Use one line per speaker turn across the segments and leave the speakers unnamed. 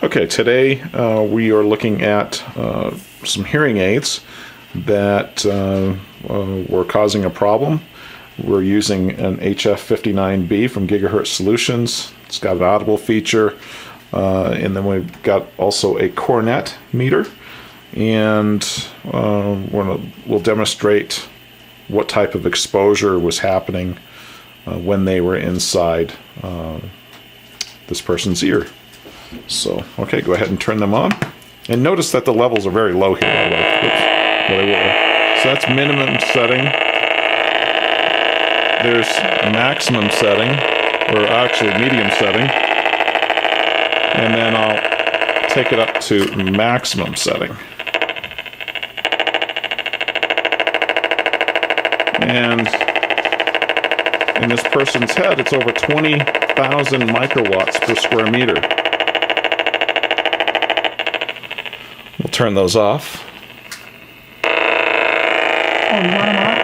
Okay, today we are looking at some hearing aids that were causing a problem. We're using an HF59B from Gigahertz Solutions. It's got an audible feature, and then we've got also a cornet meter, and we'll demonstrate what type of exposure was happening when they were inside this person's ear. So, okay, go ahead and turn them on. And notice that the levels are very low here. So that's minimum setting. There's maximum setting, or actually medium setting. And then I'll take it up to maximum setting. And in this person's head, it's over 20,000 microwatts per square meter. We'll turn those off.
Oh, you want them off?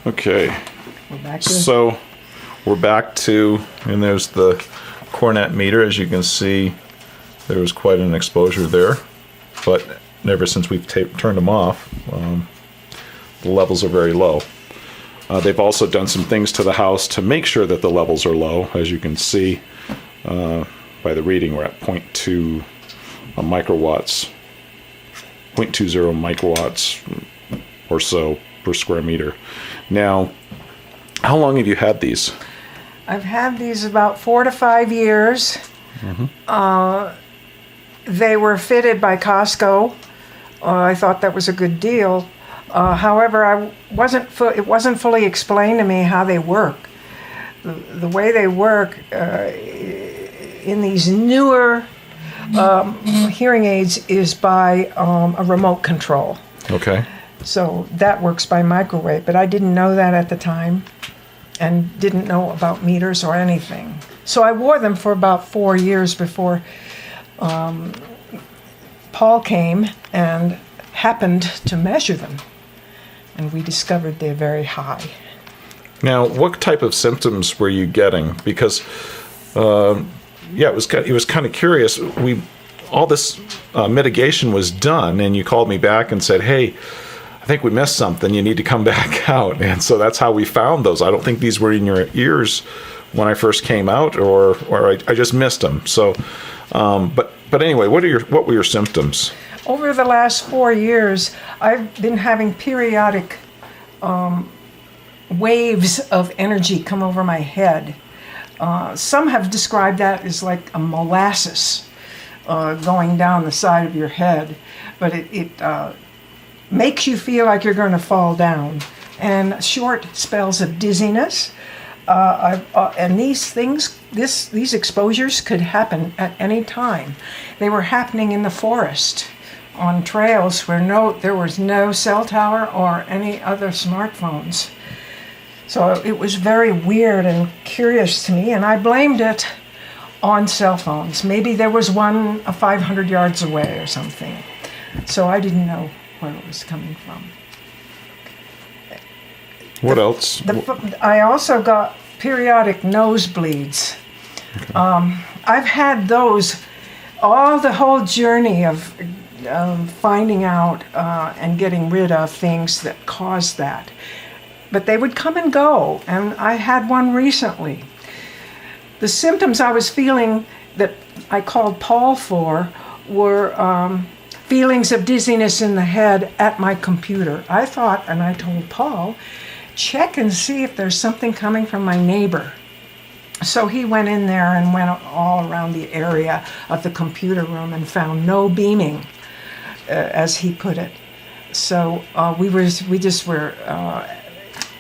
Mm-hmm. Okay.
We're back to
So we're back to, and there's the cornet meter. As you can see, there was quite an exposure there. But ever since we've turned them off, the levels are very low. They've also done some things to the house to make sure that the levels are low. As you can see by the reading, we're at 0.2 microwatts, 0.20 microwatts or so per square meter. Now, how long have you had these?
I've had these about 4 to 5 years. Mm-hmm. They were fitted by Costco. I thought that was a good deal. However, it wasn't fully explained to me how they work. The way they work in these newer hearing aids is by a remote control.
Okay.
So that works by microwave, but I didn't know that at the time and didn't know about meters or anything. So I wore them for about 4 years before Paul came and happened to measure them, and we discovered they're very high.
Now, what type of symptoms were you getting? Because, it was kind of curious. All this mitigation was done, and you called me back and said, "Hey, I think we missed something. You need to come back out." And so that's how we found those. I don't think these were in your ears when I first came out, or I just missed them. So, but anyway, what were your symptoms?
Over the last 4 years, I've been having periodic waves of energy come over my head. Some have described that as like a molasses going down the side of your head, but it makes you feel like you're going to fall down. And short spells of dizziness. And these things, these exposures could happen at any time. They were happening in the forest, on trails where there was no cell tower or any other smartphones. So it was very weird and curious to me, and I blamed it on cell phones. Maybe there was one 500 yards away or something. So I didn't know where it was coming from.
What else?
I also got periodic nosebleeds. Okay. I've had those the whole journey of finding out and getting rid of things that caused that. But they would come and go, and I had one recently. The symptoms I was feeling that I called Paul for were feelings of dizziness in the head at my computer. I thought, and I told Paul, check and see if there's something coming from my neighbor. So he went in there and went all around the area of the computer room and found no beaming, as he put it. So we just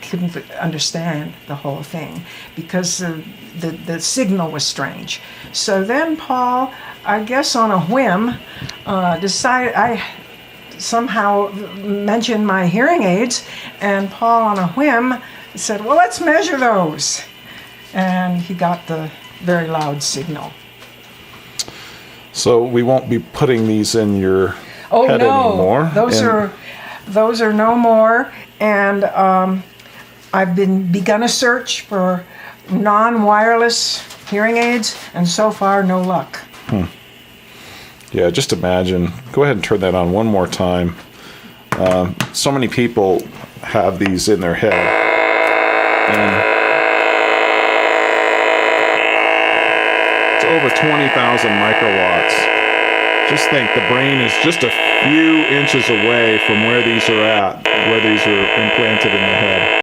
couldn't understand the whole thing because the signal was strange. So then Paul, I guess on a whim, decided I somehow mentioned my hearing aids, and Paul on a whim said, well, let's measure those. And he got the very loud signal.
So we won't be putting these in your head anymore.
Those are no more. And I've begun a search for non-wireless hearing aids, and so far, no luck.
Yeah, just imagine. Go ahead and turn that on one more time. So many people have these in their head. And it's over 20,000 microwatts. Just think, the brain is just a few inches away from where these are at, where these are implanted in the head.